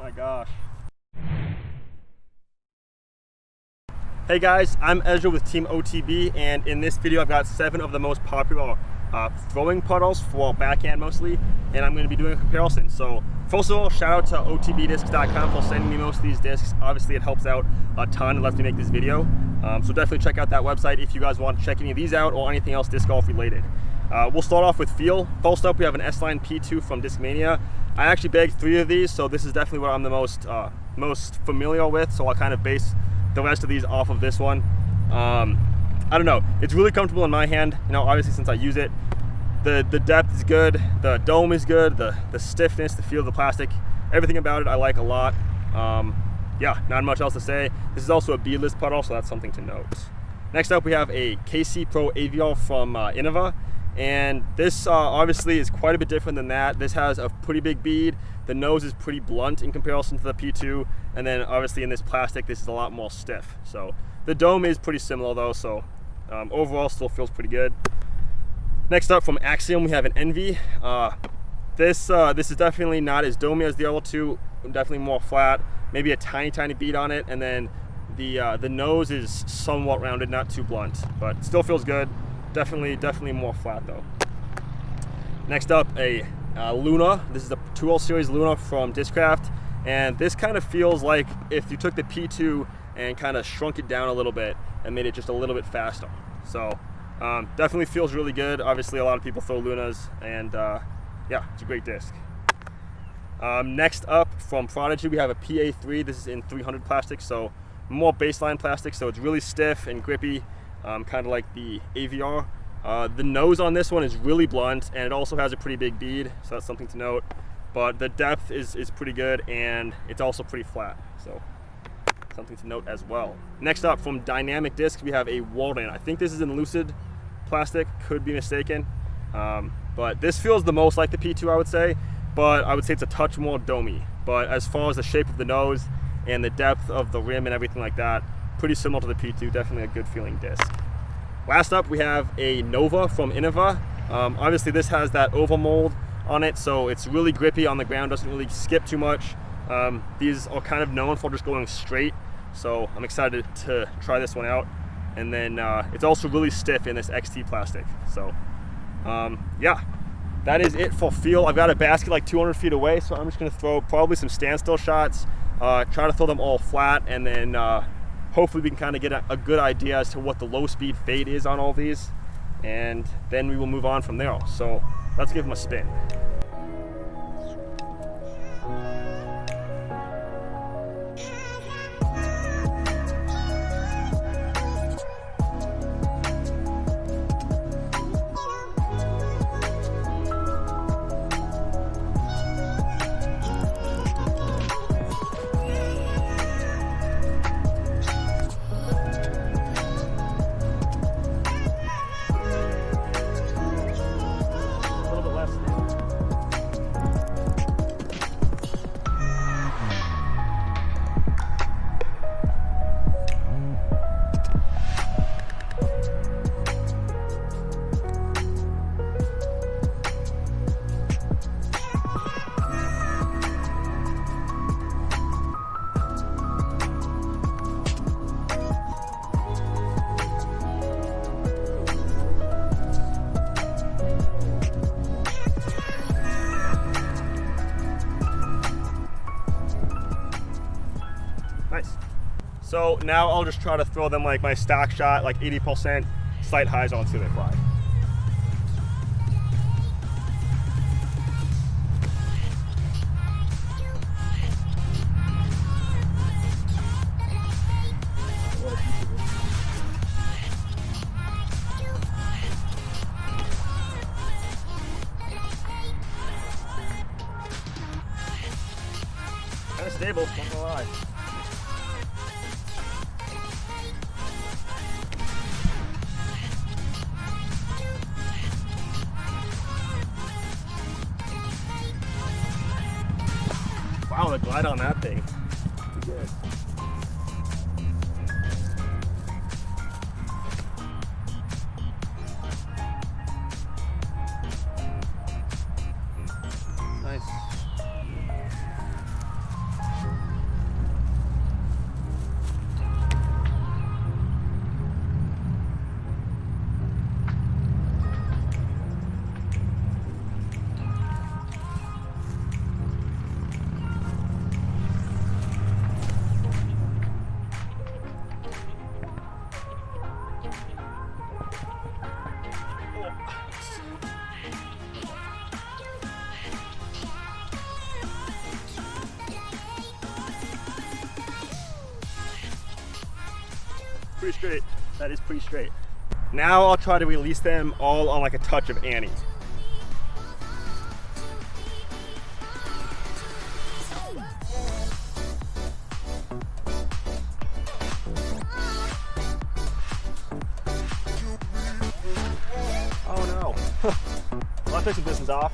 my gosh. Hey guys, I'm Ezra with Team OTB, and in this video I've got 7 of the most popular throwing puddles for backhand mostly, and I'm going to be doing a comparison. So first of all, shout out to otbdiscs.com for sending me most of these discs. Obviously it helps out a ton and lets me make this video. So definitely check out that website if you guys want to check any of these out or anything else disc golf related. We'll start off with feel. First up we have an S-Line P2 from Discmania. I actually bagged 3 of these, so this is definitely what I'm the most familiar with, so I'll kind of base the rest of these off of this one. I don't know, it's really comfortable in my hand, you know, obviously since I use it. The depth is good, the dome is good, the stiffness, the feel of the plastic, everything about it I like a lot. Yeah, not much else to say. This is also a beadless puddle, so that's something to note. Next up we have a KC Pro AVR from Innova, and this obviously is quite a bit different than that. This has a pretty big bead, the nose is pretty blunt in comparison to the P2, and then obviously in this plastic this is a lot more stiff. So the dome is pretty similar though, so overall still feels pretty good. Next up from Axiom we have an Envy. This is definitely not as domey as the other two, definitely more flat, maybe a tiny bead on it, and then the nose is somewhat rounded, not too blunt, but still feels good. Definitely more flat though. Next up, a Luna. This is a 2L series Luna from Discraft, and this kind of feels like if you took the P2 and kind of shrunk it down a little bit and made it just a little bit faster. So definitely feels really good. Obviously a lot of people throw Lunas, and yeah, it's a great disc. Next up from Prodigy we have a PA3. This is in 300 plastic, so more baseline plastic, so it's really stiff and grippy, kind of like the AVR. The nose on this one is really blunt, and it also has a pretty big bead, so that's something to note. But the depth is pretty good, and it's also pretty flat, so something to note as well. Next up from Dynamic Discs we have a Warden. I think this is in Lucid plastic, could be mistaken, but this feels the most like the P2 I would say, but I would say it's a touch more domey. But as far as the shape of the nose and the depth of the rim and everything like that, pretty similar to the P2, definitely a good feeling disc. Last up we have a Nova from Innova. Obviously this has that oval mold on it, so it's really grippy on the ground, doesn't really skip too much. These are kind of known for just going straight, so I'm excited to try this one out. And then it's also really stiff in this XT plastic. So yeah, that is it for feel. I've got a basket like 200 feet away, so I'm just gonna throw probably some standstill shots, try to throw them all flat, and then hopefully we can kind of get a good idea as to what the low speed fade is on all these, and then we will move on from there. So let's give them a spin. Nice. So now I'll just try to throw them like my stock shot, like 80% sight highs onto the fly. Kind of stable, not gonna lie. Wow, the glide on that thing. Good. Nice. pretty straight. That is pretty straight. Now I'll try to release them all on like a touch of Annie. Oh no. I'll take some distance off.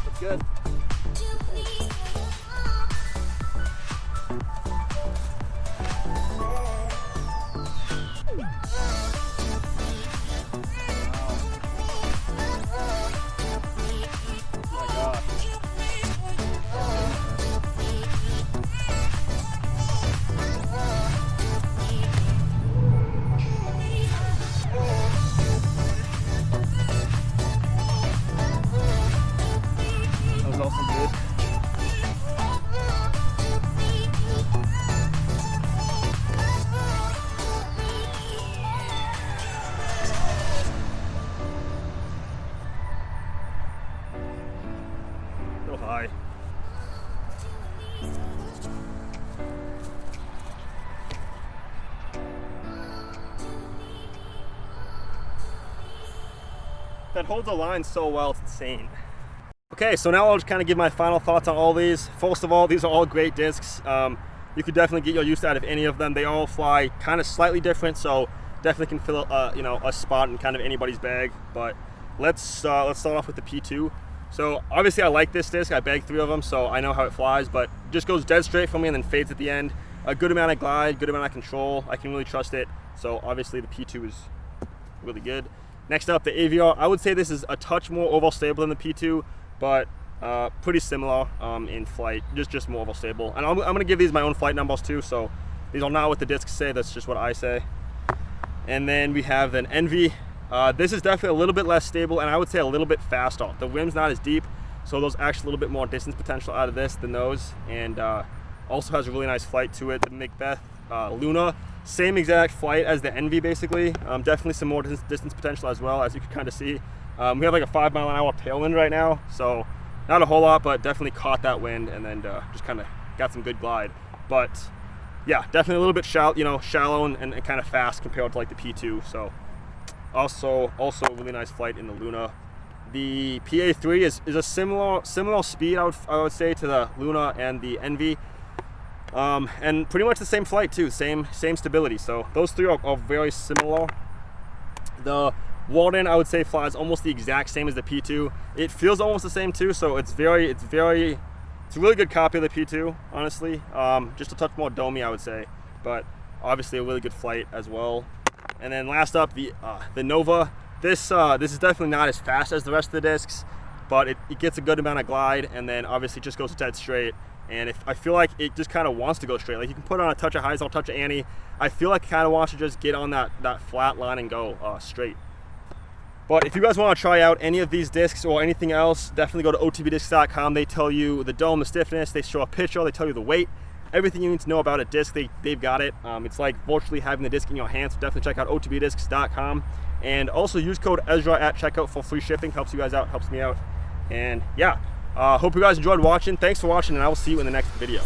That's good. High. That holds the line so well, it's insane. Okay, so now I'll just kind of give my final thoughts on all these. First of all, these are all great discs. You could definitely get your use out of any of them. They all fly kind of slightly different, so definitely can fill a spot in kind of anybody's bag. But let's start off with the P2. So obviously I like this disc. I bagged 3 of them, so I know how it flies, but it just goes dead straight for me and then fades at the end. A good amount of glide, good amount of control. I can really trust it. So obviously the P2 is really good. Next up, the AVR. I would say this is a touch more oval stable than the P2, but pretty similar in flight, just more oval stable. And I'm gonna give these my own flight numbers too, so these are not what the discs say, that's just what I say. And then we have an Envy. This is definitely a little bit less stable, and I would say a little bit faster. The rim's not as deep, so there's actually a little bit more distance potential out of this than those, and also has a really nice flight to it. The Macbeth Luna, same exact flight as the Envy basically. Definitely some more distance potential as well, as you can kind of see. We have like a 5-mile-an-hour tailwind right now, so not a whole lot, but definitely caught that wind and then just kind of got some good glide. But yeah, definitely a little bit shallow and kind of fast compared to like the P2. So also a really nice flight in the Luna. The PA3 is a similar speed, I would say, to the Luna and the Envy, and pretty much the same flight too, same stability. So those 3 are very similar. The Walden, I would say, flies almost the exact same as the P2. It feels almost the same too, so it's a really good copy of the P2, honestly. Just a touch more domey, I would say, but obviously a really good flight as well. And then last up, the Nova. This is definitely not as fast as the rest of the discs, but it gets a good amount of glide, and then obviously just goes dead straight. And I feel like it just kind of wants to go straight. Like you can put on a touch of Heisel, touch of Annie. I feel like it kind of wants to just get on that flat line and go straight. But if you guys want to try out any of these discs or anything else, definitely go to otbdiscs.com. They tell you the dome, the stiffness, they show a picture, they tell you the weight, everything you need to know about a disc, they've got it. It's like virtually having the disc in your hand, so definitely check out otbdiscs.com. And also use code Ezra at checkout for free shipping. Helps you guys out, helps me out. And yeah, hope you guys enjoyed watching. Thanks for watching, and I will see you in the next video.